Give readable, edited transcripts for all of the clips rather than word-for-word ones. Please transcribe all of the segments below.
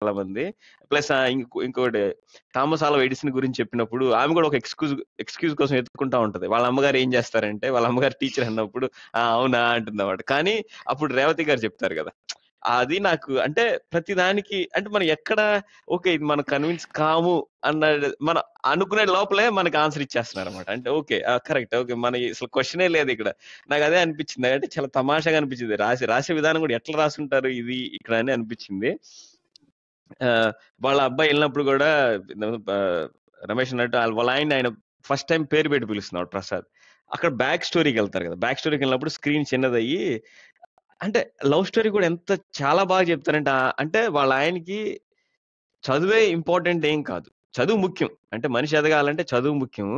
చాలా మంది. ప్లస్ ఇంకోటి థామస్ ఆల్వా ఎడిసన్ గురించి చెప్పినప్పుడు ఆమె కూడా ఒక ఎక్స్క్యూజ్ కోసం ఎత్తుకుంటా ఉంటది. వాళ్ళ అమ్మగారు ఏం చేస్తారంటే, వాళ్ళ అమ్మగారు టీచర్ అన్నప్పుడు అవునా అంటుంది అన్నమాట. కానీ అప్పుడు రేవతి గారు చెప్తారు కదా, అది నాకు అంటే ప్రతి దానికి అంటే మనం ఎక్కడ ఓకే ఇది మనం కన్విన్స్ కాము అన్న మనం అనుకునే లోపలే మనకి ఆన్సర్ ఇచ్చేస్తున్నారు అనమాట. అంటే ఓకే కరెక్ట్, ఓకే మన అసలు క్వశ్చనే లేదు ఇక్కడ. నాకు అదే అనిపించింది. అంటే చాలా తమాషాగా అనిపించింది. రాసే విధానం కూడా ఎట్లా రాసుంటారు ఇది ఇక్కడ అని అనిపించింది. వాళ్ళ అబ్బాయి వెళ్ళినప్పుడు కూడా రమేష్ అన్నట్టు వాళ్ళ ఆయన ఫస్ట్ టైం పేరు పెట్టి పిలుస్తున్నాడు ప్రసాద్. అక్కడ బ్యాక్ స్టోరీకి వెళ్తారు కదా, బ్యాక్ స్టోరీకి వెళ్ళినప్పుడు స్క్రీన్ చిన్నదయ్యి అంటే లవ్ స్టోరీ కూడా ఎంత చాలా బాగా చెప్తారంటే అంటే వాళ్ళ ఆయనకి చదువే ఇంపార్టెంట్ ఏం కాదు, చదువు ముఖ్యం. అంటే మనిషి ఎదగాలంటే చదువు ముఖ్యం.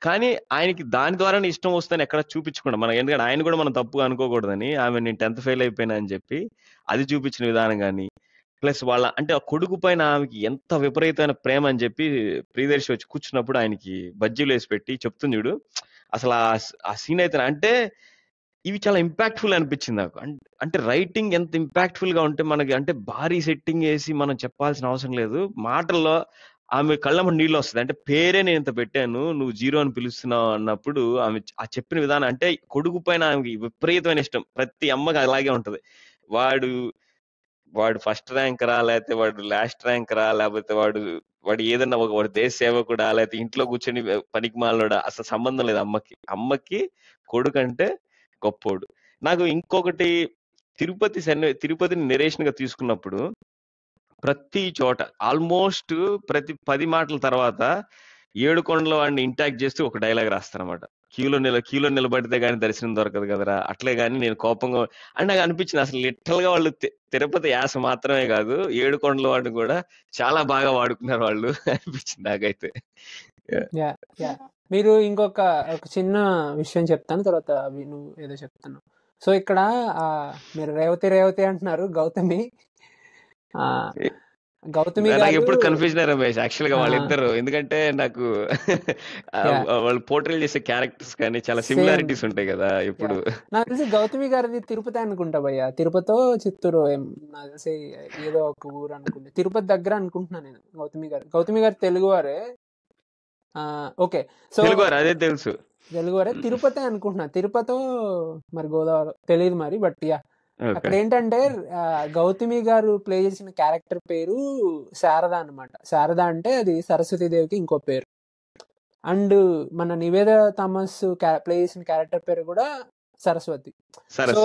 కానీ ఆయనకి దాని ద్వారానే ఇష్టం వస్తుందని ఎక్కడ చూపించకుండా మనం, ఎందుకంటే ఆయన కూడా మనం తప్పుగా అనుకోకూడదని ఆమె నేను 10th ఫెయిల్ అయిపోయినా అని చెప్పి అది చూపించిన విధానం కానీ, ప్లస్ వాళ్ళ అంటే ఆ కొడుకు పైన ఆమెకి ఎంత విపరీతమైన ప్రేమ అని చెప్పి ప్రియదర్శి వచ్చి కూర్చున్నప్పుడు ఆయనకి బజ్జీలు వేసి పెట్టి చెప్తుంది చూడు, అసలు ఆ సీన్ అయితే అంటే ఇవి చాలా ఇంపాక్ట్ఫుల్ అనిపించింది నాకు. అంటే రైటింగ్ ఎంత ఇంపాక్ట్ఫుల్ గా ఉంటే మనకి అంటే భారీ సెట్టింగ్ వేసి మనం చెప్పాల్సిన అవసరం లేదు, మాటల్లో ఆమె కళ్ళమ్మ నీళ్ళు వస్తుంది. అంటే పేరే నేను ఇంత పెట్టాను, నువ్వు జీరో అని పిలుస్తున్నావు అన్నప్పుడు ఆమె ఆ చెప్పిన విధానం అంటే కొడుకు పైన ఆమెకి విపరీతమైన ఇష్టం. ప్రతి అమ్మకి అలాగే ఉంటది. వాడు వాడు ఫస్ట్ ర్యాంక్ రా, లేకపోతే వాడు లాస్ట్ ర్యాంక్ రా, లేకపోతే వాడు వాడు ఏదన్నా వాడు దేశ సేవకుడా, లేకపోతే ఇంట్లో కూర్చొని పనికి మాలోడా, అసలు సంబంధం లేదు అమ్మకి కొడుకు అంటే గొప్పోడు. నాకు ఇంకొకటి తిరుపతిని నెరేషన్ గా తీసుకున్నప్పుడు ప్రతి చోట ఆల్మోస్ట్ ప్రతి 10 మాటల తర్వాత 7 కొండల వాడిని ఇంటాక్ట్ చేస్తూ ఒక డైలాగ్ రాస్తారనమాట. క్యూలో నిలబడితే గానీ దర్శనం దొరకదు కదరా, అట్లే గానీ నేను కోపంగా అని నాకు అనిపించింది. అసలు లిటరల్ గా వాళ్ళు తిరుపతి యాస మాత్రమే కాదు 7 కొండల వాడిని కూడా చాలా బాగా వాడుకున్నారు వాళ్ళు అనిపించింది నాకైతే. మీరు ఇంకొక చిన్న విషయం చెప్తాను, తర్వాత నువ్వు ఏదో చెప్తాను. సో ఇక్కడ మీరు రేవతి అంటున్నారు, గౌతమి నాకు ఎప్పుడు కన్ఫ్యూజన్ రమేష్ యాక్చువల్ గా వాళ్ళిద్దరు. ఎందుకంటే నాకు వాళ్ళు పోర్ట్రేల్ చేసే క్యారెక్టర్స్ కానీ చాలా సిమిలారిటీస్ ఉంటాయి కదా. ఇప్పుడు నాకు తెలిసి గౌతమి గారిది తిరుపతి అనుకుంటా భయ్యా, తిరుపతో చిత్తూరు నాకు తెలిసి ఏదో ఒక ఊరు అనుకుంటా, తిరుపతి దగ్గర అనుకుంటున్నా నేను. గౌతమి గారు తెలుగు వారే. ఓకే, సో అదే తెలుసు, తెలుగు వారే, తిరుపతి అనుకుంటున్నా. తిరుపతో మరి గోదావరి తెలియదు మరి, బట్ యా అక్కడ ఏంటంటే గౌతమి గారు ప్లే చేసిన క్యారెక్టర్ పేరు శారద అనమాట. శారద అంటే అది సరస్వతీదేవికి ఇంకో పేరు. అండ్ మన నివేద థామస్ ప్లే చేసిన క్యారెక్టర్ పేరు కూడా సరస్వతి. సో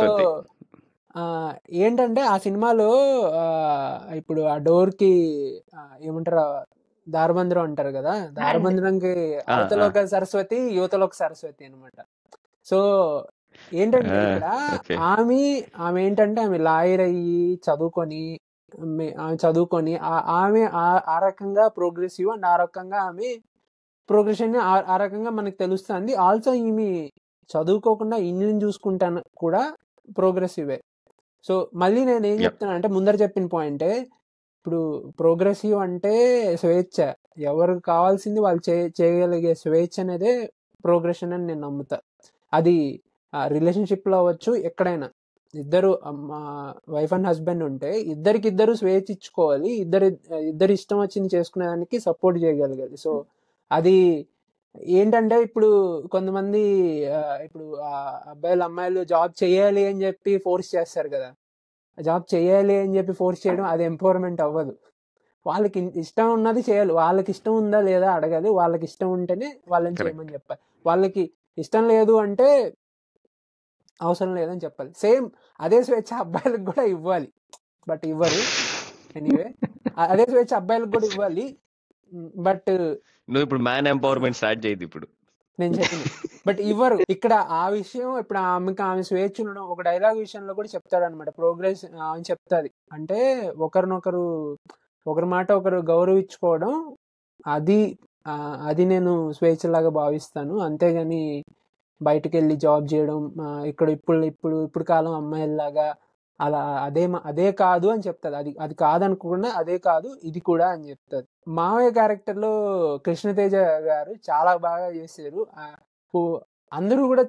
ఏంటంటే ఆ సినిమాలో ఇప్పుడు ఆ డోర్ కి ఏమంటారు, దారబంధరం అంటారు కదా, దారబంధరంకి అవతల ఒక సరస్వతి యువతలో ఒక సరస్వతి అనమాట. సో ఏంటంటే ఇక్కడ ఆమె ఏంటంటే ఆమె లాయర్ అయ్యి చదువుకొని ఆమె ఆ రకంగా ప్రోగ్రెసివ్, అండ్ ఆ రకంగా ఆమె ప్రోగ్రెషన్ ఆ రకంగా మనకు తెలుస్తుంది. ఆల్సో ఈమె చదువుకోకుండా ఇంగ్లీష్ చూసుకుంటాను కూడా ప్రోగ్రెసివే. సో మళ్ళీ నేను ఏం చెప్తాను అంటే, ముందర చెప్పిన పాయింటే, ఇప్పుడు ప్రోగ్రెసివ్ అంటే స్వేచ్ఛ, ఎవరికి కావాల్సింది వాళ్ళు చేయగలిగే స్వేచ్ఛ అనేదే ప్రోగ్రెషన్ అని నేను నమ్ముతా. అది రిలేషన్షిప్ లో అవ్వచ్చు, ఎక్కడైనా. ఇద్దరు వైఫ్ అండ్ హస్బెండ్ ఉంటే ఇద్దరు స్వేచ్ఛ ఇచ్చుకోవాలి, ఇద్దరు ఇష్టం వచ్చింది చేసుకునేదానికి సపోర్ట్ చేయగలగాలి. సో అది ఏంటంటే ఇప్పుడు కొంతమంది ఇప్పుడు అబ్బాయిలు అమ్మాయిలు జాబ్ చేయాలి అని చెప్పి ఫోర్స్ చేస్తారు కదా, జాబ్ చేయాలి అని చెప్పి ఫోర్స్ చేయడం అది ఎంపవర్మెంట్ అవ్వదు. వాళ్ళకి ఇష్టం ఉన్నది చేయాలి, వాళ్ళకి ఇష్టం ఉందా లేదా అడగాలి, వాళ్ళకి ఇష్టం ఉంటేనే వాళ్ళని చేయమని చెప్పాలి. వాళ్ళకి ఇష్టం లేదు అంటే అవసరం లేదని చెప్పాలి. సేమ్ అదే స్వేచ్ఛ అబ్బాయిలకు కూడా ఇవ్వాలి, బట్ ఇవ్వరు. ఎనీవే అదే స్వేచ్ఛ అబ్బాయిలకు కూడా ఇవ్వాలి, బట్ నువ్వు ఇప్పుడు మ్యాన్ ఎంపవర్మెంట్ స్టార్ట్ చేయదు ఇప్పుడు నేను చెప్పిన, బట్ ఇవ్వరు. ఇక్కడ ఆ విషయం ఇప్పుడు ఆమె స్వేచ్ఛ ఉండడం ఒక డైలాగ్ విషయంలో కూడా చెప్తాడు అనమాట. ప్రోగ్రెస్ ఆమె చెప్తాది అంటే ఒకరి మాట ఒకరు గౌరవించుకోవడం, అది నేను స్వేచ్ఛలాగా భావిస్తాను. అంతేగాని బయటకు వెళ్ళి జాబ్ చేయడం ఇప్పుడు కాలం అమ్మాయిలాగా అలా అదే కాదు అని చెప్తాది. అది కాదనుకున్నా అదే కాదు ఇది కూడా అని చెప్తాది. మావయ్య క్యారెక్టర్ లో కృష్ణతేజ గారు చాలా బాగా చేశారు. అందరూ కూడా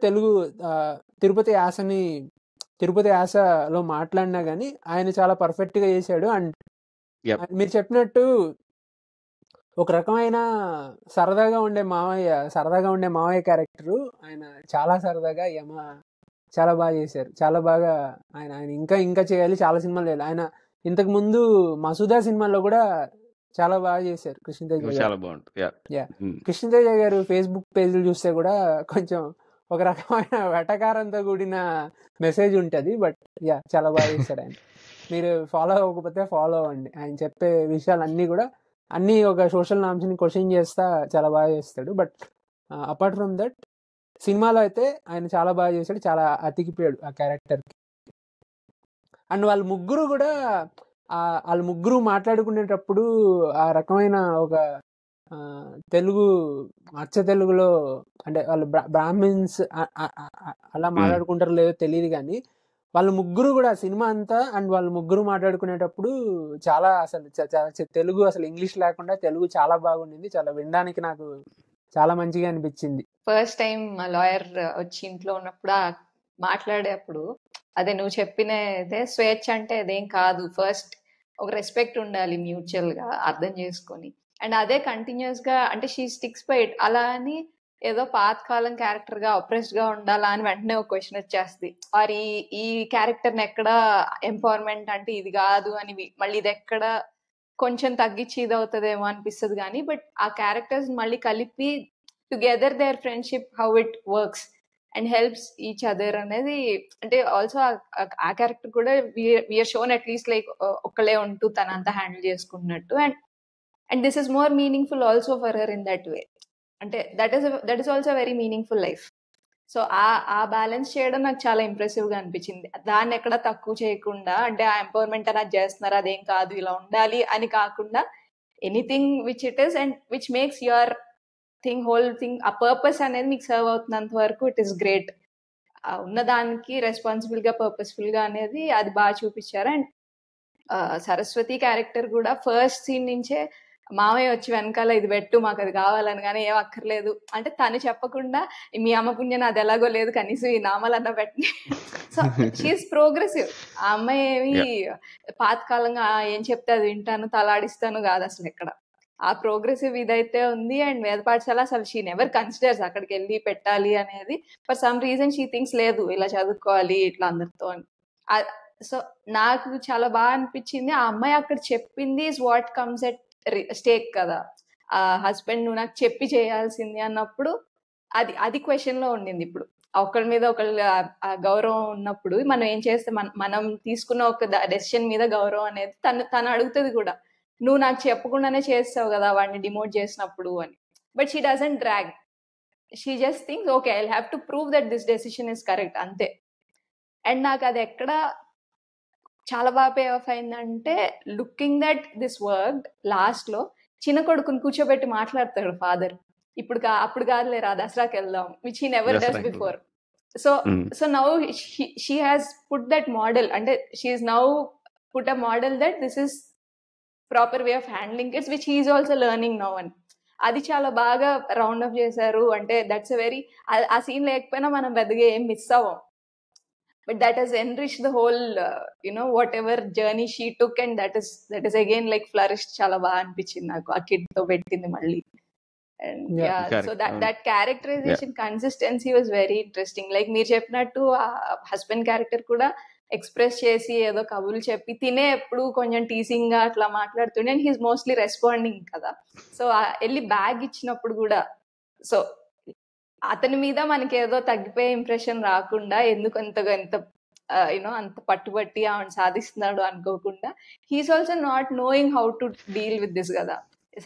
తిరుపతి యాసలో మాట్లాడినా గానీ ఆయన చాలా పర్ఫెక్ట్ గా చేశాడు. And Yep. మీరు చెప్పినట్టు ఒక రకమైన సరదాగా ఉండే మావయ్య క్యారెక్టరు ఆయన చాలా సరదాగా చాలా బాగా చేశారు. చాలా బాగా ఆయన ఆయన ఇంకా ఇంకా చేయాలి, చాలా సినిమాలు చేయాలి. ఆయన ఇంతకు ముందు మసూదా సినిమాలో కూడా చాలా బాగా చేశారు కృష్ణతేజ గారు. చాలా బాగుంటుంది. యా, కృష్ణతేజ గారు ఫేస్బుక్ పేజీలు చూస్తే కూడా కొంచెం ఒక రకమైన వెటకారంతో కూడిన మెసేజ్ ఉంటుంది. బట్ యా, చాలా బాగా చేశాడు ఆయన. మీరు ఫాలో అవ్వకపోతే ఫాలో అవ్వండి. ఆయన చెప్పే విషయాలన్నీ కూడా అన్ని ఒక సోషల్ నామ్స్ని క్వశ్చన్ చేస్తా చాలా బాగా చేస్తాడు. బట్ అపార్ట్ ఫ్రమ్ దట్ సినిమాలో అయితే ఆయన చాలా బాగా చేశాడు, చాలా అతికిపోయాడు ఆ క్యారెక్టర్కి. అండ్ వాళ్ళ ముగ్గురు మాట్లాడుకునేటప్పుడు ఆ రకమైన ఒక తెలుగు అచ్చ తెలుగులో, అంటే వాళ్ళు బ్రాహ్మిన్స్ అలా మాట్లాడుకుంటారో లేదో తెలియదు, కానీ వాళ్ళ ముగ్గురు కూడా సినిమా అంతా అండ్ వాళ్ళ ముగ్గురు మాట్లాడుకునేటప్పుడు చాలా అసలు తెలుగు అసలు ఇంగ్లీష్ లేకుండా తెలుగు చాలా బాగుండింది. చాలా వినడానికి నాకు చాలా మంచిగా అనిపించింది. ఫస్ట్ టైం మా లాయర్ వచ్చి ఇంట్లో ఉన్నప్పుడు మాట్లాడేప్పుడు అదే నువ్వు చెప్పినదే, స్వేచ్ఛ అంటే అదేం కాదు, ఫస్ట్ ఒక రెస్పెక్ట్ ఉండాలి మ్యూచువల్ గా అర్థం చేసుకొని, అండ్ అదే కంటిన్యూస్ గా అంటే షీ స్టిక్స్ బై ఇట్. అలా అని ఏదో పాతకాలం క్యారెక్టర్ గా అప్రెస్డ్ గా ఉండాలా అని వెంటనే ఒక క్వశ్చన్ వచ్చేస్తుంది. ఆర్ ఈ క్యారెక్టర్ ని ఎక్కడ ఎంపవర్మెంట్ అంటే ఇది కాదు అని, మళ్ళీ ఇది ఎక్కడ కొంచెం తగ్గించి ఇది అవుతుందేమో అనిపిస్తుంది. కానీ బట్ ఆ క్యారెక్టర్స్ మళ్ళీ కలిపి together their friendship how it works and helps each other అనేది, అంటే ఆల్సో ఆ క్యారెక్టర్ కూడా వీఆర్ షోన్ అట్లీస్ట్ లైక్ ఒక్కలే ఉంటూ తనంతా హ్యాండిల్ చేసుకున్నట్టు. And this is more meaningful also for her in that way. అంటే that is also very meaningful life. So ఆ బ్యాలెన్స్ చేయడం నాకు చాలా ఇంప్రెసివ్ గా అనిపించింది. దాన్ని ఎక్కడ తక్కువ చేయకుండా, అంటే ఆ ఎంపవర్మెంట్ అనేది చేస్తున్నారు అదేం కాదు ఇలా ఉండాలి అని కాకుండా, anything which it is and which makes your whole thing, ఆ పర్పస్ అనేది మీకు సర్వ్ అవుతున్నంత వరకు ఇట్ ఈస్ గ్రేట్. ఉన్నదానికి రెస్పాన్సిబుల్ గా పర్పస్ఫుల్ గా అనేది అది బాగా చూపించారు. అండ్ సరస్వతి క్యారెక్టర్ కూడా ఫస్ట్ సీన్ నుంచే మామయ్య వచ్చి వెనకాల ఇది పెట్టు మాకు అది కావాలని, కానీ ఏం అక్కర్లేదు అంటే తను చెప్పకుండా మీ అమ్మ పుణ్యం అది ఎలాగో లేదు కనీసం ఈ నామాలన్నా పెట్టిన. So she is progressive. ఆ అమ్మాయి ఏమి పాతకాలంగా ఏం చెప్తే అది వింటాను తలాడిస్తాను కాదు అసలు ఎక్కడ. ఆ ప్రోగ్రెసివ్ ఇదైతే ఉంది. అండ్ వేద పాఠశాల అసలు షీ నెవర్ కన్సిడర్స్ అక్కడికి వెళ్ళి పెట్టాలి అనేది. For some reason she thinks లేదు ఇలా చదువుకోవాలి ఇట్లా అందరితో అని. సో నాకు చాలా బాగా అనిపించింది. ఆ అమ్మాయి అక్కడ చెప్పింది is what comes at stake కదా. ఆ హస్బెండ్ నువ్వు నాకు చెప్పి చేయాల్సింది అన్నప్పుడు అది క్వశ్చన్ లో ఉండింది. ఇప్పుడు ఒకళ్ళ మీద ఒకళ్ళ గౌరవం ఉన్నప్పుడు మనం ఏం చేస్తే మనం తీసుకున్న ఒక డెసిషన్ మీద గౌరవం అనేది తను అడుగుతుంది కూడా, నువ్వు నాకు చెప్పకుండానే చేస్తావు కదా వాడిని డిమోట్ చేసినప్పుడు అని. But she doesn't drag, she just thinks okay I have to prove that this decision is correct అంతే. అండ్ నాకు అది ఎక్కడ చాలా బాగా పే ఆఫ్ అయిందంటే, looking that this work last లో చిన్న కొడుకుని కూర్చోబెట్టి మాట్లాడతాడు ఫాదర్, అప్పుడు కాదులే రా దసరాకి వెళ్దాం, which he never does before. So now she has put that model, అంటే she is now put a model that this is proper way of handling kids which he is also learning now అని. అది చాలా బాగా round up చేశారు. అంటే that's a very, ఆ scene లేకపోయినా మనం పెద్దగా ఏం మిస్ అవ్వం. But that has enriched the whole, whatever journey she took, and that is again like flourished. Chala ba anpichindi naku aa kid tho pettindi malli. And so that characterization consistency was very interesting. Like meer cheppinattu husband character kuda express chesi edo kabulu cheppi tine eppudu konjam teasing ga atla maatladutunde, and he is mostly responding kada. So elli bag ichinappudu kuda, so అతని మీద మనకి ఏదో తగ్గిపోయే impression రాకుండా, ఎందుకు ఎంత అంత పట్టుబట్టి ఆమెను సాధిస్తున్నాడు అనుకోకుండా, he's also not knowing how to deal with this కదా.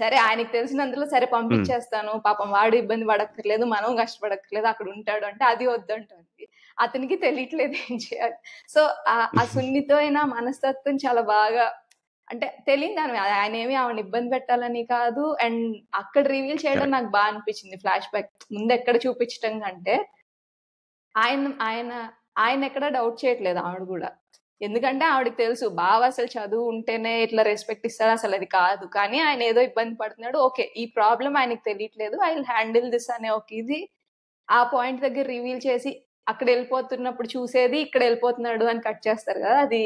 సరే ఆయనకి తెలిసినందులో సరే పంపించేస్తాను, పాపం వాడు ఇబ్బంది పడక్కర్లేదు మనం కష్టపడక్కర్లేదు అక్కడ ఉంటాడు అంటే అది వద్దంటుంది. అతనికి తెలియట్లేదు ఏం చేయాలి. సో ఆ సున్నితమైన మనస్తత్వం చాలా బాగా, అంటే తెలియదు ఆయన ఏమి ఆమెను ఇబ్బంది పెట్టాలని కాదు. అండ్ అక్కడ రివీల్ చేయడం నాకు బాగా అనిపించింది. ఫ్లాష్ బ్యాక్ ముందు ఎక్కడ చూపించడం కంటే ఆయన ఎక్కడ డౌట్ చేయట్లేదు ఆవిడ కూడా. ఎందుకంటే ఆవిడకి తెలుసు బావ అసలు చదువు ఉంటేనే ఇట్లా రెస్పెక్ట్ ఇస్తారు, అసలు అది కాదు. కానీ ఆయన ఏదో ఇబ్బంది పడుతున్నాడు, ఓకే ఈ ప్రాబ్లం ఆయనకి తెలియట్లేదు, ఐ విల్ హ్యాండిల్ దిస్ అనే ఒక ఇది ఆ పాయింట్ దగ్గర రివీల్ చేసి, అక్కడ వెళ్ళిపోతున్నప్పుడు చూసేది ఇక్కడ వెళ్ళిపోతున్నాడు అని కట్ చేస్తారు కదా. అది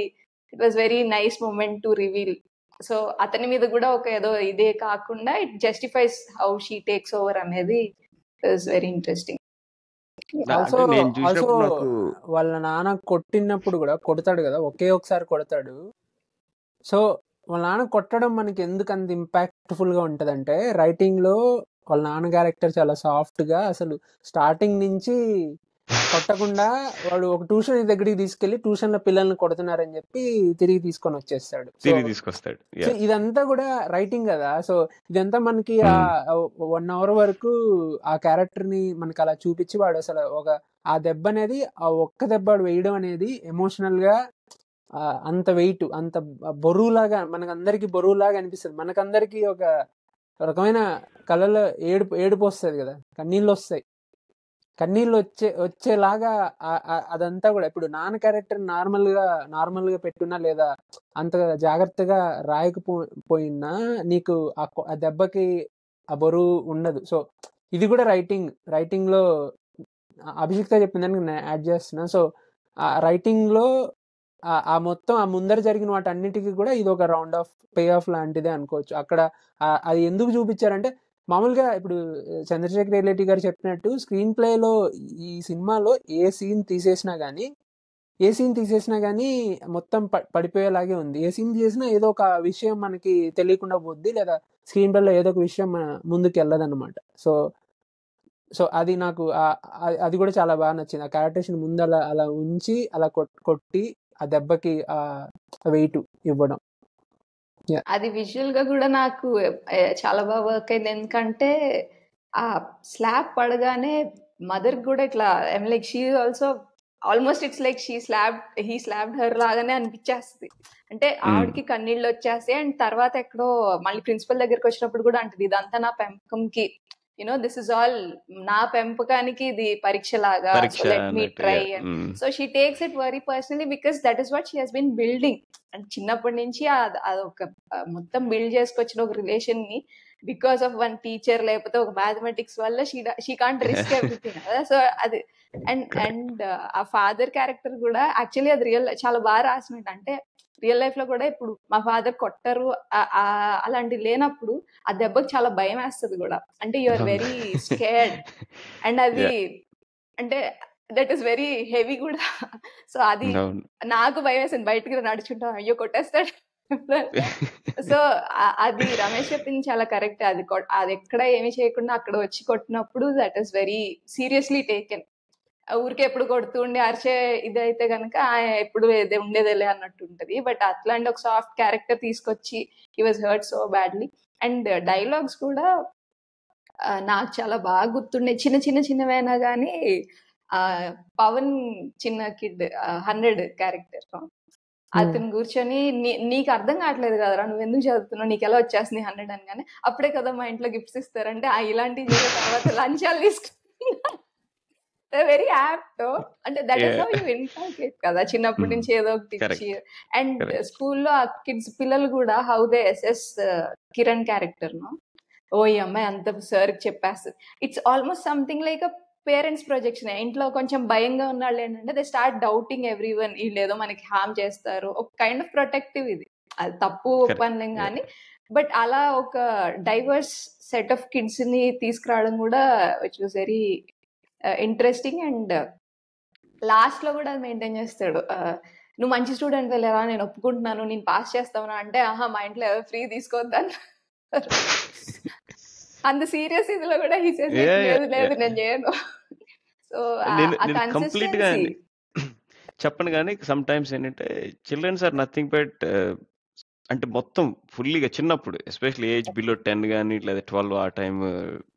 it was very nice moment to reveal so అతని మీద కూడా ఒక ఏదో ఇదే కాకుండా it justifies how she takes over అనేది ఇస్ వెరీ ఇంట్రెస్టింగ్. ఆల్సో అంటే నేను ఆల్సో చూసినప్పుడు నాకు వాళ్ళ నాన్న కొట్టినప్పుడు కూడా కొడతాడు కదా, ఒకే ఒకసారి కొడతాడు. సో వాళ్ళ నాన్న కొట్టడం మనకి ఎందుకు అంత ఇంపాక్ట్ఫుల్ గా ఉంటదంటే, రైటింగ్ లో వాళ్ళ నాన్న క్యారెక్టర్ చాలా సాఫ్ట్ గా అసలు స్టార్టింగ్ నుంచి కొట్టకుండా వాడు ఒక ట్యూషన్ దగ్గరికి తీసుకెళ్లి ట్యూషన్ లో పిల్లల్ని కొడుతున్నారని చెప్పి తిరిగి తీసుకొని వచ్చేస్తాడు. సో తిరిగి తీసుకొస్తాడు. సో ఇదంతా కూడా రైటింగ్ కదా. సో ఇదంతా మనకి ఆ 1 hour వరకు ఆ క్యారెక్టర్ ని మనకి అలా చూపించి వాడు అసలు ఆ దెబ్బ అనేది, ఆ ఒక్క దెబ్బ వాడు వేయడం అనేది ఎమోషనల్ గా అంత వెయిట్, అంత బరువులాగా మనకందరికి బరువులాగా అనిపిస్తుంది. మనకందరికి ఒక రకమైన కళ్ళలో ఏడుపు వస్తుంది కదా, కన్నీళ్ళు వస్తాయి. కన్నీళ్ళు వచ్చేలాగా అదంతా కూడా ఇప్పుడు నాన్న క్యారెక్టర్ నార్మల్ గా పెట్టున్నా లేదా అంత జాగ్రత్తగా రాయకపోయినా నీకు ఆ దెబ్బకి ఆ బరువు ఉండదు. సో ఇది కూడా రైటింగ్ లో అభిషిక్త చెప్పిందని నేను యాడ్ చేస్తున్నా. సో ఆ రైటింగ్ లో ఆ మొత్తం ఆ ముందర జరిగిన వాటన్నిటికీ కూడా ఇది ఒక రౌండ్ ఆఫ్ పే ఆఫ్ లాంటిదే అనుకోవచ్చు. అక్కడ అది ఎందుకు చూపించారంటే, మామూలుగా ఇప్పుడు చంద్రశేఖర్ రెడ్డి గారు చెప్పినట్టు స్క్రీన్ ప్లేలో ఈ సినిమాలో ఏ సీన్ తీసేసినా కానీ మొత్తం పడిపోయేలాగే ఉంది. ఏ సీన్ చేసినా ఏదో ఒక విషయం మనకి తెలియకుండా పోద్ది, లేదా స్క్రీన్ ప్లేలో ఏదో ఒక విషయం ముందుకు వెళ్ళదన్నమాట. సో అది నాకు అది కూడా చాలా బాగా నచ్చింది. ఆ క్యారెక్టర్స్ ముందు అలా ఉంచి అలా కొట్టి ఆ దెబ్బకి ఆ వెయిట్ ఇవ్వడం. అది విజువల్ గా కూడా నాకు చాలా బాగా వర్క్ అయింది. ఎందుకంటే ఆ స్లాబ్ పడగానే మదర్ కూడా ఇట్లా like she also almost it's like he slapped her లాగానే అనిపించేస్తుంది. అంటే ఆవిడకి కన్నీళ్ళు వచ్చేస్తాయి. అండ్ తర్వాత ఎక్కడో మళ్ళీ ప్రిన్సిపల్ దగ్గరికి వచ్చినప్పుడు కూడా అంటది, ఇదంతా నా పెంపకంకి, దిస్ ఇస్ ఆల్ నా పెంపకానికి ఇది పరీక్ష లాగా, so let me try. So she takes it very personally because that is what she has been building. And చిన్నప్పటి నుంచి అదొక మొత్తం బిల్డ్ చేసుకొచ్చిన ఒక రిలేషన్ ని బికాస్ ఆఫ్ వన్ టీచర్ లేకపోతే ఒక మ్యాథమెటిక్స్ వల్ల షీ కాంట్ రిస్క్ ఎవ్రీథింగ్ కదా. సో అది అండ్ ఆ ఫాదర్ క్యారెక్టర్ కూడా యాక్చువల్లీ అది చాలా బాగా రాసినట్టు. అంటే రియల్ లైఫ్ లో కూడా ఇప్పుడు మా ఫాదర్ కొట్టరు అలాంటివి లేనప్పుడు ఆ దెబ్బకి చాలా భయం వేస్తుంది కూడా. అంటే you are very scared and అది అంటే దట్ ఈస్ వెరీ హెవీ కూడా. సో అది నాకు భయం వేసింది, బయటకి నడుచుంటాం అయ్యో కొట్టేస్తాడు. సో అది రమేష్ చెప్పింది చాలా కరెక్ట్. అది ఎక్కడ ఏమి చేయకుండా అక్కడ వచ్చి కొట్టినప్పుడు that is very seriously taken. ఊరికే ఎప్పుడు కొడుతుండే అరిచే ఇదైతే కనుక ఎప్పుడు ఉండేదేలే అన్నట్టు ఉంటది. బట్ అట్లాంటి ఒక సాఫ్ట్ క్యారెక్టర్ తీసుకొచ్చి he was hurt so badly. And dialogues కూడా నాకు చాలా బాగా గుర్తుండే, చిన్నవైనా కానీ పవన్ చిన్న కిడ్ 100 క్యారెక్టర్ అతను కూర్చొని నీకు అర్థం కావట్లేదు కదరా, నువ్వు ఎందుకు చదువుతున్నావు, నీకు ఎలా వచ్చేస్తుంది 100 అనగానే, అప్పుడే కదా మా ఇంట్లో గిఫ్ట్స్ ఇస్తారంటే ఇలాంటివి చేసిన తర్వాత లంచాలు తీసుకుంటున్నా. Very apt. అంటే that is how you inculcate కదా చిన్నప్పటి నుంచి ఏదో ఒకటి ఇచ్చి. అండ్ స్కూల్లో ఆ కిడ్స్ పిల్లలు కూడా how they SS Kiran character ను, ఈ అమ్మాయి అంత సార్ చెప్పేస్తుంది. It's almost something like a parents projection. ఇంట్లో కొంచెం భయంగా ఉన్నాళ్ళు ఏంటంటే they start doubting everyone, వీళ్ళు ఏదో మనకి హార్మ్ చేస్తారు. ఒక కైండ్ ఆఫ్ ప్రొటెక్టివ్ ఇది, అది తప్పు ఒప్పనలేం కానీ. బట్ అలా ఒక డైవర్స్ సెట్ ఆఫ్ కిడ్స్ ని తీసుకురావడం కూడా which was very interesting. And last లో కూడా అది మెయింటైన్ చేస్తాడు, నువ్వు మంచి స్టూడెంట్ వెళ్ళారా, నేను ఒప్పుకుంటున్నాను, నేను పాస్ చేస్తావునా అంటే, మా ఇంట్లో ఎవరు ఫ్రీ తీసుకోవద్దని. అంత సీరియస్ ఇదిలో కూడా లేదు నేను చేయను. సో కంప్లీట్ గా చెప్పను కానీ సమ్ టైమ్స్ ఏంటంటే చిల్డ్రన్స్ ఆర్ నథింగ్ బట్ అంటే మొత్తం ఫుల్లీగా చిన్నప్పుడు ఎస్పెషల్లీ ఏజ్ బిలో 10 కానీ లేదా 12 ఆ టైం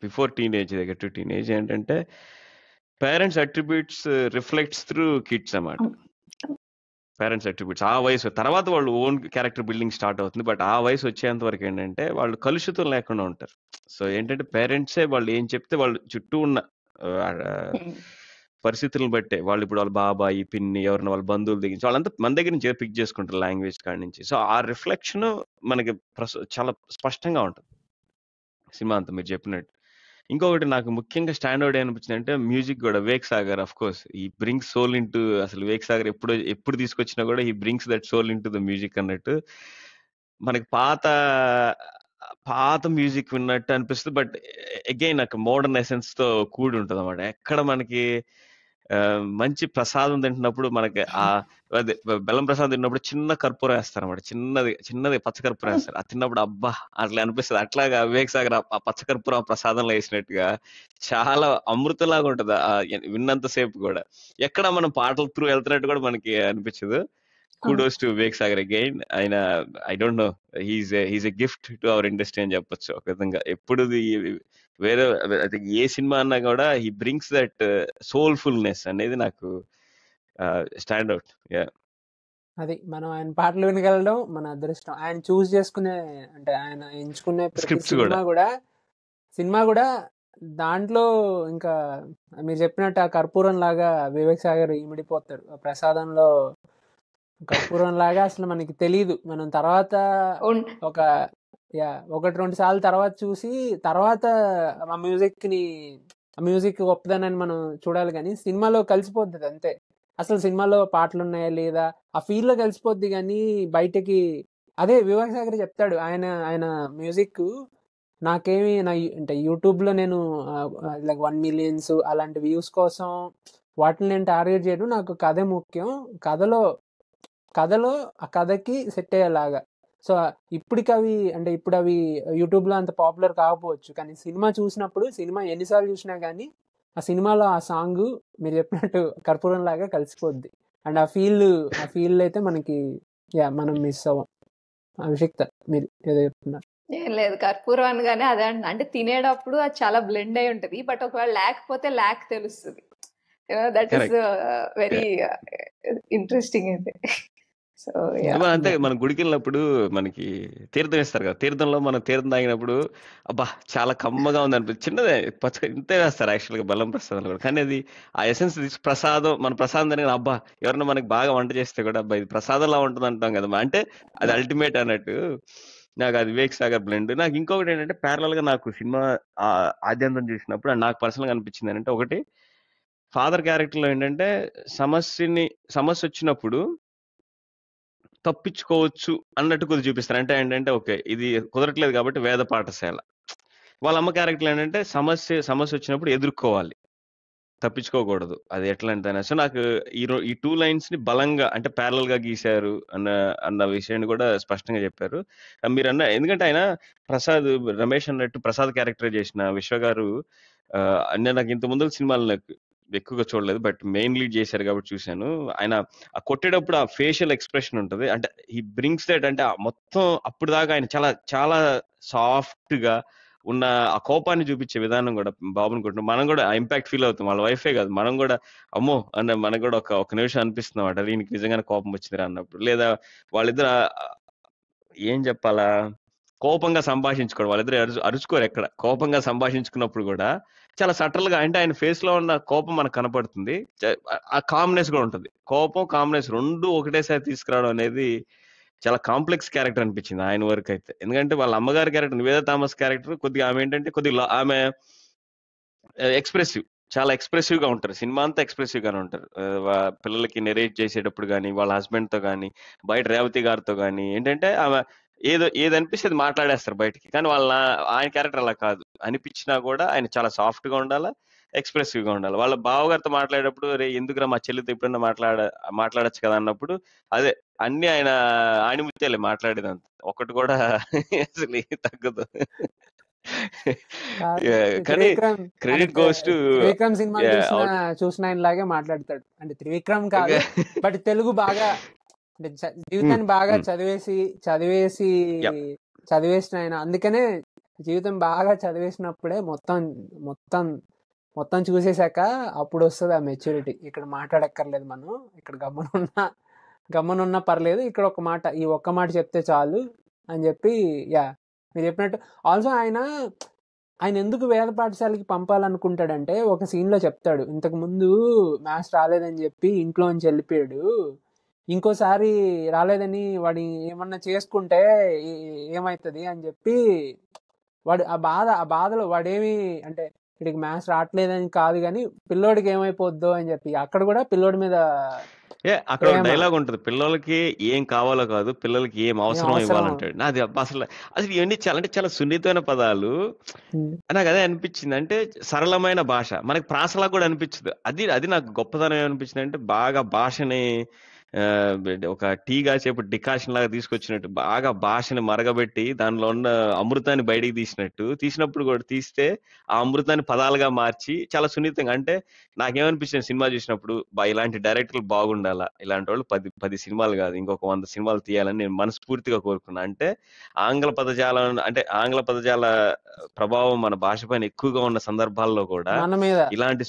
బిఫోర్ టీనేజ్ దగ్గర టు టీనేజ్ ఏంటంటే parents attributes reflects through kids అన్నమాట. పేరెంట్స్ అట్రిబ్యూట్స్ ఆ వయసు తర్వాత వాళ్ళు ఓన్ క్యారెక్టర్ బిల్డింగ్ స్టార్ట్ అవుతుంది. బట్ ఆ వయసు వచ్చేంత వరకు ఏంటంటే వాళ్ళు కలుషితం లేకుండా ఉంటారు. సో ఏంటంటే పేరెంట్సే వాళ్ళు ఏం చెప్తే వాళ్ళు చుట్టూ ఉన్న పరిస్థితులను బట్టే వాళ్ళు ఇప్పుడు వాళ్ళ బాబాయి పిన్ని ఎవరిని వాళ్ళ బంధువులు దిగించి వాళ్ళంతా మన దగ్గర నుంచి పిక్ చేసుకుంటారు లాంగ్వేజ్ కాడి నుంచి. సో ఆ రిఫ్లెక్షన్ మనకి చాలా స్పష్టంగా ఉంటుంది సినిమా అంతా మీరు చెప్పినట్టు. ఇంకొకటి నాకు ముఖ్యంగా స్టాండ్ అవుట్ అనిపించింది అంటే మ్యూజిక్ కూడా. Vivek Sagar of course he brings soul into, అసలు వేక్ సాగర్ ఎప్పుడు తీసుకొచ్చినా కూడా he brings that soul into the music అన్నట్టు. మనకి పాత మ్యూజిక్ విన్నట్టు అనిపిస్తుంది. బట్ అగైన్ నాకు మోడర్న్ ఎసెన్స్ తో కూడి ఉంటుంది అనమాట. ఎక్కడ మనకి మంచి ప్రసాదం తింటున్నప్పుడు మనకి అదే బెల్లం ప్రసాదం తిన్నప్పుడు చిన్న కర్పూరం వేస్తారు అనమాట. చిన్నది పచ్చ కర్పూరం వేస్తారు. అది తిన్నప్పుడు అబ్బా అట్లా అనిపిస్తుంది. అట్లాగా వివేక్ సాగర్ ఆ పచ్చ కర్పూరం ఆ ప్రసాదంలో వేసినట్టుగా చాలా అమృతంలాగా ఉంటది విన్నంత సేపు కూడా. ఎక్కడ మనం పాటల త్రూ వెళ్తున్నట్టు కూడా మనకి అనిపించదు. Kudos to Vivek Sagar again. ఆయన I don't know, he's a gift to our industry అని చెప్పొచ్చు ఒక విధంగా. ఎప్పుడు వేరే ఏ సినిమా అన్నా కూడా హీ బ్రింగ్స్ దట్ సోల్ఫుల్నెస్ అనేది నాకు స్టాండ్ అవుట్. అది మనం ఆయన పాటలు వినగలడం మన అదృష్టం. ఆయన చూస్ చేసుకునే, అంటే ఆయన ఎంచుకునే ప్రతి స్క్రిప్ట్స్ కూడా సినిమా కూడా దాంట్లో ఇంకా మీరు చెప్పినట్టు ఆ కర్పూరం లాగా వివేక్ సాగర్ ఇమిడిపోతాడు ఆ ప్రసాదంలో. కర్పూరం లాగా అసలు మనకి తెలియదు. మనం తర్వాత ఒక 1-2 సార్లు తర్వాత చూసి తర్వాత ఆ మ్యూజిక్ గొప్పదనని మనం చూడాలి, కానీ సినిమాలో కలిసిపోద్ది అంతే. అసలు సినిమాలో పాటలు ఉన్నాయా లేదా ఆ ఫీల్ లో కలిసిపోద్ది, కానీ బయటకి అదే వివేక్ సాగర్ చెప్తాడు. ఆయన మ్యూజిక్ నాకేమి అంటే యూట్యూబ్ లో నేను లైక్ 1 million అలాంటి వ్యూస్ కోసం వాటిని నేను టార్గెట్ చేయడం, నాకు కథే ముఖ్యం. కథలో ఆ కథకి సెట్ అయ్యేలాగా. సో ఇప్పుడు అవి యూట్యూబ్ లో అంత పాపులర్ కాకపోవచ్చు, కానీ సినిమా చూసినప్పుడు, సినిమా ఎన్నిసార్లు చూసినా కానీ ఆ సినిమాలో ఆ సాంగ్ మీరు చెప్పినట్టు కర్పూరం లాగా కలిసిపోద్ది. అండ్ ఆ ఫీల్ అయితే మనకి మనం మిస్ అవ్వం. అభిషిక్త మీరు ఏదో చెప్తున్నారు. ఏం లేదు, కర్పూరం అనగానే అదే అంటే తినేటప్పుడు అది చాలా బ్లెండ్ అయి ఉంటది, బట్ ఒకవేళ లేకపోతే తెలుస్తుంది. దట్ ఈస్ వెరీ ఇంట్రెస్టింగ్ అయితే. సో అంతే, మనం గుడికి వెళ్ళినప్పుడు మనకి తీర్థం ఇస్తారు కదా, తీర్థంలో మనం తీర్థం తాగినప్పుడు అబ్బా చాలా కమ్మగా ఉంది అనిపిస్తుంది. చిన్నదే పచ్చ ఇంతే వేస్తారు యాక్చువల్ గా బెల్లం ప్రసాదంలో కూడా, కానీ అది ఆ ఎసెన్స్ ప్రసాదం, మన ప్రసాదం తినగా అబ్బా ఎవరన్నా మనకి బాగా వంట చేస్తే కూడా అబ్బా ఇది ప్రసాదంలా ఉంటుంది అంటాం కదా, అంటే అది అల్టిమేట్ అన్నట్టు. నాకు అది వివేక్ సాగర్ బ్లెండ్. నాకు ఇంకొకటి ఏంటంటే ప్యారలల్ గా నాకు సినిమా ఆద్యంతం చూసినప్పుడు నాకు పర్సనల్ గా అనిపించింది ఏంటంటే, ఒకటి ఫాదర్ క్యారెక్టర్ లో ఏంటంటే సమస్య వచ్చినప్పుడు తప్పించుకోవచ్చు అన్నట్టు కొద్దిగా చూపిస్తారు. అంటే ఏంటంటే ఓకే ఇది కుదరట్లేదు కాబట్టి వేద పాఠశాల. వాళ్ళ అమ్మ క్యారెక్టర్ ఏంటంటే సమస్య వచ్చినప్పుడు ఎదుర్కోవాలి, తప్పించుకోకూడదు. అది ఎట్లాంటి. సో నాకు ఈ 2 లైన్స్ ని బలంగా అంటే ప్యారలల్ గా గీశారు అన్న విషయాన్ని కూడా స్పష్టంగా చెప్పారు మీరు అన్న. ఎందుకంటే ఆయన రమేష్ అన్నట్టు ప్రసాద్ క్యారెక్టర్ చేసిన విశ్వ గారు నాకు ఇంత ముందు సినిమాలు నాకు ఎక్కువగా చూడలేదు, బట్ మెయిన్ లీడ్ చేశారు కాబట్టి చూశాను. ఆయన ఆ కొట్టేటప్పుడు ఆ ఫేషియల్ ఎక్స్ప్రెషన్ ఉంటది, అంటే హీ బ్రింగ్స్ దట్. అంటే మొత్తం అప్పుడు దాకా ఆయన చాలా చాలా సాఫ్ట్ గా ఉన్న ఆ కోపాన్ని చూపించే విధానం కూడా బాబుని కొట్టిన మనం కూడా ఆ ఇంపాక్ట్ ఫీల్ అవుతాం. వాళ్ళ వైఫే కాదు, మనం కూడా అమ్మో అన్న మనకు కూడా ఒక నిమిషం అనిపిస్తుంది అన్నమాట, దీనికి నిజంగానే కోపం వచ్చిందిరా అన్నప్పుడు. లేదా వాళ్ళిద్దరు ఏం చెప్పాలా, కోపంగా సంభాషించుకోవడం, వాళ్ళిద్దరు అరుచుకోరు ఎక్కడ. కోపంగా సంభాషించుకున్నప్పుడు కూడా చాలా సటల్ గా, అంటే ఆయన ఫేస్ లో ఉన్న కోపం మనకు కనపడుతుంది, ఆ కామ్నెస్ కూడా ఉంటది. కోపం కామ్నెస్ రెండు ఒకటేసారి తీసుకురావడం అనేది చాలా కాంప్లెక్స్ క్యారెక్టర్ అనిపించింది ఆయన వరకు అయితే. ఎందుకంటే వాళ్ళ అమ్మగారి క్యారెక్టర్ నివేదా థామస్ క్యారెక్టర్ కొద్దిగా ఆమె ఏంటంటే కొద్దిగా ఆమె ఎక్స్ప్రెసివ్, చాలా ఎక్స్ప్రెసివ్ గా ఉంటారు. సినిమా అంతా ఎక్స్ప్రెసివ్ గానే ఉంటారు. పిల్లలకి నెరేట్ చేసేటప్పుడు కానీ, వాళ్ళ హస్బెండ్ తో కానీ, బయట రేవతి గారితో కానీ ఏంటంటే ఆమె ఏది అనిపిస్తే అది మాట్లాడేస్తారు బయటికి. కానీ ఆయన క్యారెక్టర్ అలా కాదు. అనిపించినా కూడా ఆయన చాలా సాఫ్ట్ గా ఉండాలా, ఎక్స్ప్రెసివ్ గా ఉండాలి. వాళ్ళ బావగారితో మాట్లాడేటప్పుడు రే ఎందుకురా మా చెల్లితో ఎప్పుడన్నా మాట్లాడచ్చు కదా అన్నప్పుడు అదే అన్ని ఆయన ఆణిముత్యాలే మాట్లాడేదంత, ఒకటి కూడా అసలు తగ్గదు. కానీ క్రెడిట్ గోస్ టు త్రివిక్రమ్ సినిమాలు చూసిన ఆయన లాగే మాట్లాడతాడు. అంటే త్రివిక్రమ్ కాదు, బట్ తెలుగు బాగా, అంటే జీవితాన్ని బాగా చదివేసిన ఆయన. అందుకనే జీవితం బాగా చదివేసినప్పుడే మొత్తం చూసేశాక అప్పుడు వస్తుంది ఆ మెచ్యూరిటీ. ఇక్కడ మాట్లాడక్కర్లేదు, మనం ఇక్కడ గమ్మనున్నా పర్లేదు, ఇక్కడ ఈ ఒక్క మాట చెప్తే చాలు అని చెప్పి. మీరు చెప్పినట్టు ఆల్సో ఆయన ఎందుకు వేద పాఠశాలకి పంపాలనుకుంటాడంటే, ఒక సీన్ లో చెప్తాడు, ఇంతకు ముందు మ్యాథ్స్ రాలేదని చెప్పి ఇంట్లోంచి వెళ్ళిపోయాడు, ఇంకోసారి రాలేదని వాడు ఏమన్నా చేసుకుంటే ఏమవుతుంది అని చెప్పి వాడు ఆ బాధలో వాడేమి అంటే వీడికి మ్యాథ్స్ రావట్లేదని కాదు, కానీ పిల్లోడికి ఏమైపోద్దో అని చెప్పి అక్కడ కూడా పిల్లోడి మీద అక్కడ ప్రేమ, డైలాగ్ ఉంటుంది, పిల్లలకి ఏం కావాలో కాదు, పిల్లలకి ఏం ఏం అవసరం అవసరం. ఇవ్వాలంటాడు. నాది అసలు అసలు ఇవన్నీ చాలా సున్నితమైన పదాలు. నాకు అదే అనిపించింది, అంటే సరళమైన భాష, మనకి ప్రాసలా కూడా అనిపించదు. అది నాకు గొప్పతనం ఏమనిపించింది అంటే, బాగా భాషని ఒక టీ కాసేపు డికాషన్ లాగా తీసుకొచ్చినట్టు, బాగా భాషని మరగబెట్టి దానిలో ఉన్న అమృతాన్ని బయటికి తీసినప్పుడు కూడా తీస్తే ఆ అమృతాన్ని పదాలుగా మార్చి చాలా సున్నితంగా, అంటే నాకేమనిపించింది సినిమా చూసినప్పుడు, ఇలాంటి డైరెక్టర్లు బాగుండాలా, ఇలాంటి వాళ్ళు 10 సినిమాలు కాదు ఇంకొక 100 సినిమాలు తీయాలని నేను మనస్ఫూర్తిగా కోరుకున్నా. అంటే ఆంగ్ల పదజాల ప్రభావం మన భాష పైన ఎక్కువగా ఉన్న సందర్భాల్లో కూడా ఇలాంటి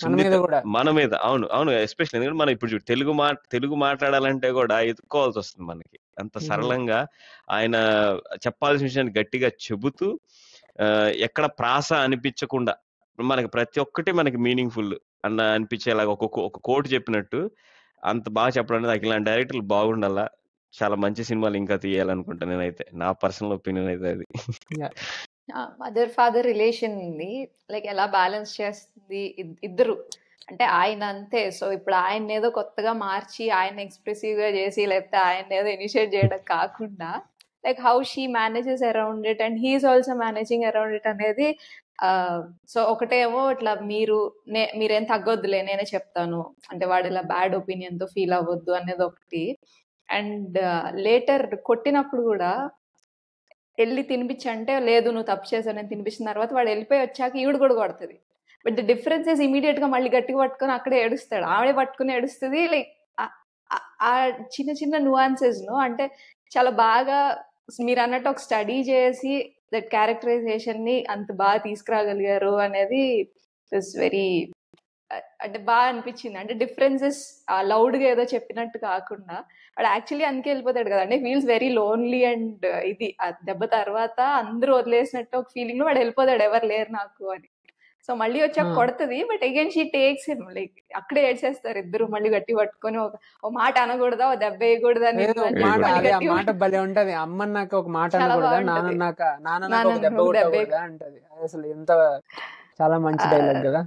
మన మీద అవును ఎస్పెషల్లీ ఎందుకంటే మనం ఇప్పుడు తెలుగు మాట్లాడాలంటే కూడా ఎత్తుకోవాల్సి వస్తుంది మనకి. అంత సరళంగా ఆయన చెప్పాల్సిన విషయాన్ని గట్టిగా చెబుతూ ఎక్కడ ప్రాస అనిపించకుండా మనకి ప్రతి ఒక్కటి మనకి మీనింగ్ఫుల్ అనిపించేలాగా ఒక కోట్ చెప్పినట్టు అంత బాగా చెప్పడం అనేది, నాకు ఇలాంటి డైరెక్టర్లు బాగుండాలా, చాలా మంచి సినిమాలు ఇంకా తీయాలనుకుంటా నేనైతే. నా పర్సనల్ ఒపీనియన్ అయితే అది. మదర్ ఫాదర్ రిలేషన్ ని లైక్ ఎలా బ్యాలెన్స్ చేస్తుంది ఇద్దరు అంటే, ఆయన అంతే. సో ఇప్పుడు ఆయన ఏదో కొత్తగా మార్చి ఆయన ఎక్స్ప్రెసివ్ గా చేసి, లేకపోతే ఆయన ఏదో ఇనిషియేట్ చేయడం కాకుండా, like how she manages around it and he is also managing around it అనేది. సో ఒకటేమో ఇట్లా మీరేం తగ్గొద్దులే, నేనే చెప్తాను అంటే, వాడు ఇలా బ్యాడ్ ఒపీనియన్ తో ఫీల్ అవ్వద్దు అనేది ఒకటి. అండ్ లేటర్ కొట్టినప్పుడు కూడా వెళ్ళి తినిపించంటే, లేదు నువ్వు తప్పు చేశావు నేను తినిపించిన తర్వాత వాడు వెళ్ళిపోయి వచ్చాక ఈవిడ కూడా కొడుతుంది. But the difference is immediate గా మళ్ళీ గట్టిగా పట్టుకొని అక్కడే ఏడుస్తాడు, ఆవిడే పట్టుకుని ఏడుస్తుంది. లైక్ ఆ చిన్న చిన్న నువాన్సెస్ ను అంటే చాలా బాగా మీరు అన్నట్టు ఒక స్టడీ చేసి దట్ క్యారెక్టరైజేషన్ ని అంత బాగా తీసుకురాగలిగారు అనేది ఇట్స్ వెరీ అంటే బాగా అనిపించింది. అంటే డిఫరెన్సెస్ లౌడ్ గా ఏదో చెప్పినట్టు కాకుండా, వాడు యాక్చువల్లీ అందుకే వెళ్ళిపోతాడు కదండి, ఫీల్స్ వెరీ లోన్లీ అండ్ ఇది దెబ్బ తర్వాత అందరూ వదిలేసినట్టు ఒక ఫీలింగ్ లో వాడు వెళ్ళిపోతాడు, ఎవరు లేరు నాకు అని. సో మళ్ళీ వచ్చాక కొడుతుంది, but again she takes him, like అక్కడే ఏడ్చేస్తారు ఇద్దరు మళ్ళీ గట్టి పట్టుకొని, ఒక మాట అనకూడదా, ఒక దెబ్బ వేయకూడదా అని మాట భలే ఉంటది. అమ్మ నాకు ఒక మాట అనకూడదా, నాన్న ఒక దెబ్బ కొట్టకూడదా అంటది. అసలు ఎంత చాలా మంచి డైలాగ్ కదా,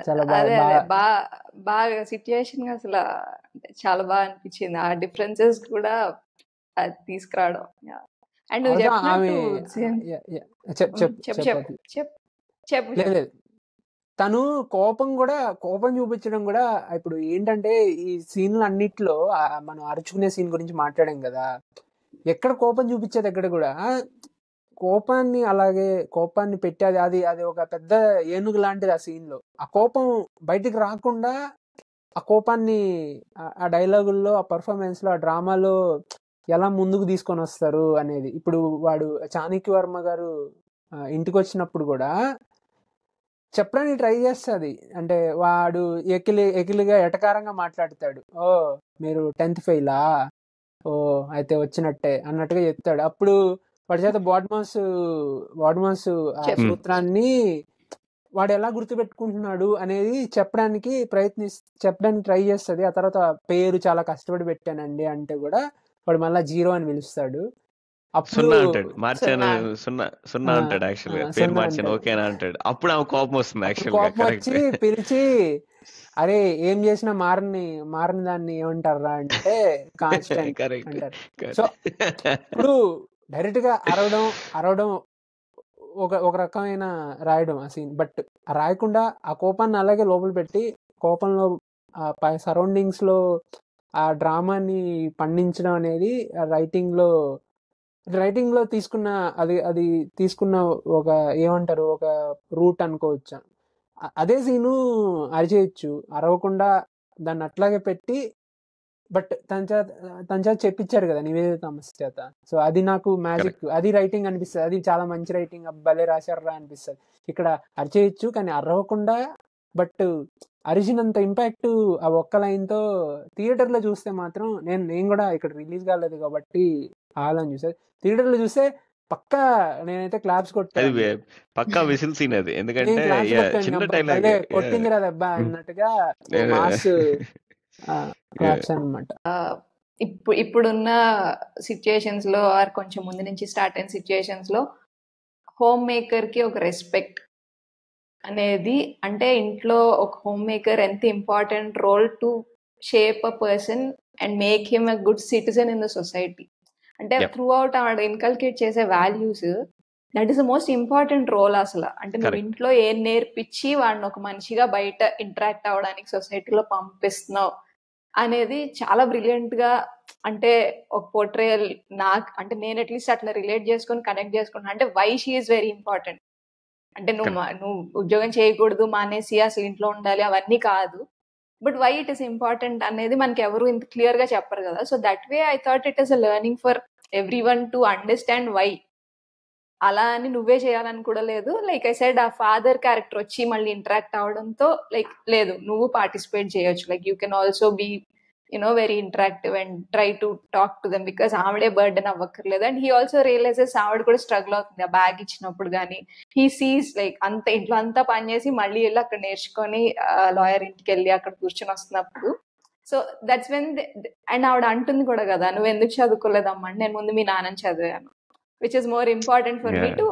చాలా బాగా సిచ్యుయేషన్ అసలు చాలా బాగా అనిపించింది. ఆ డిఫరెన్సెస్ కూడా తీసుకురావడం. అండ్ చెప్పు. తను కోపం చూపించడం కూడా, ఇప్పుడు ఏంటంటే ఈ సీన్లు అన్నిట్లో మనం అరుచుకునే సీన్ గురించి మాట్లాడాం కదా, ఎక్కడ కోపం చూపించేది ఎక్కడ కూడా కోపాన్ని అలాగే కోపాన్ని పెట్టేది, అది ఒక పెద్ద ఏనుగు లాంటిది ఆ సీన్ లో. ఆ కోపం బయటికి రాకుండా ఆ కోపాన్ని ఆ డైలాగుల్లో, ఆ పర్ఫార్మెన్స్ లో, ఆ డ్రామాలో ఎలా ముందుకు తీసుకొని వస్తారు అనేది. ఇప్పుడు వాడు చాణక్య వర్మ గారు ఇంటికి వచ్చినప్పుడు కూడా చెప్పడానికి ట్రై చేస్తుంది. అంటే వాడు ఎకిలిగా ఎటకారంగా మాట్లాడతాడు, ఓ మీరు 10th ఫెయిలా, ఓ అయితే వచ్చినట్టే అన్నట్టుగా చెప్తాడు. అప్పుడు వాడి చేత బాడ్మాస్ ఆ సూత్రాన్ని వాడు ఎలా గుర్తుపెట్టుకుంటున్నాడు అనేది చెప్పడానికి ట్రై చేస్తుంది. ఆ తర్వాత పేరు చాలా కష్టపడి పెట్టానండి అంటే కూడా వాడు మళ్ళీ 0 అని పిలుస్తాడు. అప్పుడు సున్నా అంటాడు, యాక్చువల్గా పేరు మార్చాను ఓకేనా అంటాడు. అప్పుడు ఆమె కోపం వస్తుంది, కోపం వచ్చి పిలిచి, అరే ఏం చేసినా మారని దాన్ని ఏమంటారా అంటే కాన్స్టెంట్ అంటారు. సో ఇప్పుడు డైరెక్ట్ గా అరవడం ఒక రకమైన రాయడం ఆ సీన్. బట్ రాయకుండా ఆ కోపాన్ని అలాగే లోపల పెట్టి, కోపంలో సరౌండింగ్స్ లో ఆ డ్రామాని పండించడం అనేది రైటింగ్ లో తీసుకున్న అది తీసుకున్న ఒక ఏమంటారు, ఒక రూట్ అనుకోవచ్చు. అదే సీను అరిచేయచ్చు, అరవకుండా దాన్ని అట్లాగే పెట్టి, బట్ తన చేత చెప్పించారు కదా నివేదిత థామస్ చేత. సో అది నాకు మ్యాజిక్, అది రైటింగ్ అనిపిస్తుంది. అది చాలా మంచి రైటింగ్, భలే రాశారా అనిపిస్తుంది. ఇక్కడ అరిచేయచ్చు కానీ అరవకుండా, బట్ అరిచినంత ఇంపాక్ట్ ఆ ఒక్క లైన్ తో థియేటర్ లో చూస్తే మాత్రం, నేను కూడా ఇక్కడ రిలీజ్ కాలేదు కాబట్టి హాలని చూసా, థియేటర్ లో చూస్తే పక్కా నేనైతే క్లాప్స్ కొట్టాను, పక్కా విసిల్ సీన్ అది. ఎందుకంటే కొట్టింది రా దెబ్బ అన్నట్టుగా మాస్ క్లాప్స్ అన్నమాట. ఇప్పుడున్న సిచ్యుయేషన్స్ లో ఆర్ కొంచెం ముందు నుంచి స్టార్ట్ అయిన సిచ్యుయేషన్స్ లో హోమ్ మేకర్ కి ఒక రెస్పెక్ట్ అనేది అంటే ఇంట్లో ఒక హోమ్ మేకర్ ఎంత important role to shape a person and make him a good citizen in the society. అంటే Yep. త్రూ అవుట్ ఆవిడ ఇన్కల్కేట్ చేసే values, that is the most important role అసలు. అంటే నువ్వు Correct. ఇంట్లో ఏం నేర్పించి వాడిని ఒక మనిషిగా బయట ఇంటరాక్ట్ అవ్వడానికి సొసైటీలో పంపిస్తున్నావు అనేది చాలా బ్రిలియంట్ గా, అంటే ఒక పోర్ట్రేయల్ నాకు అంటే నేను అట్లీస్ట్ అట్లా రిలేట్ చేసుకొని కనెక్ట్ చేసుకున్నాను. అంటే why she is very important. అంటే నువ్వు ఉద్యోగం చేయకూడదు, మానేసి అసలు ఇంట్లో ఉండాలి అవన్నీ కాదు, but why it is important అనేది మనకి ఎవరు ఇంత క్లియర్ గా చెప్పరు కదా. So that way I thought it is a learning for everyone to understand why. అలా అని నువ్వే చేయాలని కూడా లేదు. లైక్ ఐ సైడ్ ఆ ఫాదర్ క్యారెక్టర్ వచ్చి మళ్ళీ ఇంటరాక్ట్ అవడంతో లైక్ లేదు, నువ్వు పార్టిసిపేట్ చేయొచ్చు, like you can also be very interactive and try to talk to them, because ఆవిడే burden అవ్వక్కర్లేదు. And he also realises ఆవిడ కూడా స్ట్రగుల్ అవుతుంది ఆ బ్యాగ్ ఇచ్చినప్పుడు కానీ. హీ సీస్ లైక్ అంత ఇంట్లో అంతా పనిచేసి మళ్ళీ వెళ్ళి అక్కడ నేర్చుకొని లాయర్ ఇంటికి వెళ్ళి అక్కడ కూర్చొని వస్తున్నప్పుడు, సో దట్స్ వెన్ అండ్ ఆవిడ అంటుంది కూడా కదా, నువ్వు ఎందుకు చదువుకోలేదమ్మా, నేను ముందు మీ నాన్నని చదివాను, which is more important for me to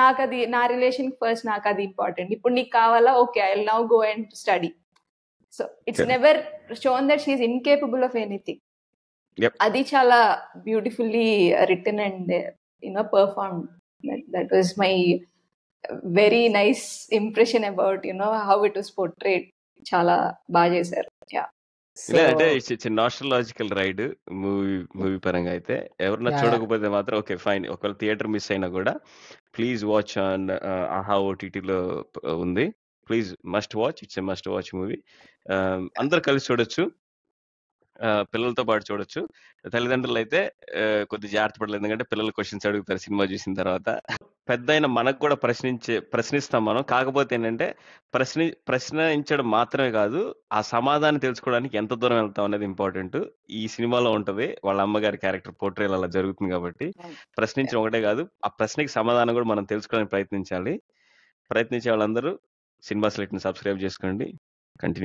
నాకు అది నా రిలేషన్ ఫస్ట్, నాకు అది ఇంపార్టెంట్. ఇప్పుడు నీకు కావాలా, okay I will now go and study. So it's never shown that she is incapable of anything. అది చాలా beautifully written and perform. That was my very nice impression about how it was portrait. చాలా బాగా చేశారు. అంటే it's నాస్టాలజికల్ ride movie పరంగా అయితే. ఎవరన్నా చూడకపోతే మాత్రం ఓకే ఫైన్, ఒకవేళ థియేటర్ మిస్ అయినా కూడా ప్లీజ్ వాచ్ ఆన్ ఆహా ఓటీటీలో ఉంది. Please must watch, it's a must watch movie. అందరు కలిసి చూడొచ్చు, పిల్లలతో పాటు చూడొచ్చు. తల్లిదండ్రులు అయితే కొద్ది జాగ్రత్త పడలేదు, ఎందుకంటే పిల్లలు క్వశ్చన్స్ అడుగుతారు సినిమా చూసిన తర్వాత. పెద్ద అయినా మనకు కూడా ప్రశ్నిస్తాం మనం. కాకపోతే ఏంటంటే ప్రశ్నించడం మాత్రమే కాదు, ఆ సమాధానం తెలుసుకోవడానికి ఎంత దూరం వెళ్తాం అనేది ఇంపార్టెంట్. ఈ సినిమాలో ఉంటది, వాళ్ళ అమ్మగారి క్యారెక్టర్ పోర్ట్రేల్ అలా జరుగుతుంది కాబట్టి ప్రశ్నించడం ఒకటే కాదు, ఆ ప్రశ్నకి సమాధానం కూడా మనం తెలుసుకోవడానికి ప్రయత్నించాలి. ప్రయత్నించే వాళ్ళందరూ సినిమా స్లెట్ని సబ్స్క్రైబ్ చేసుకోండి. కంటిన్యూ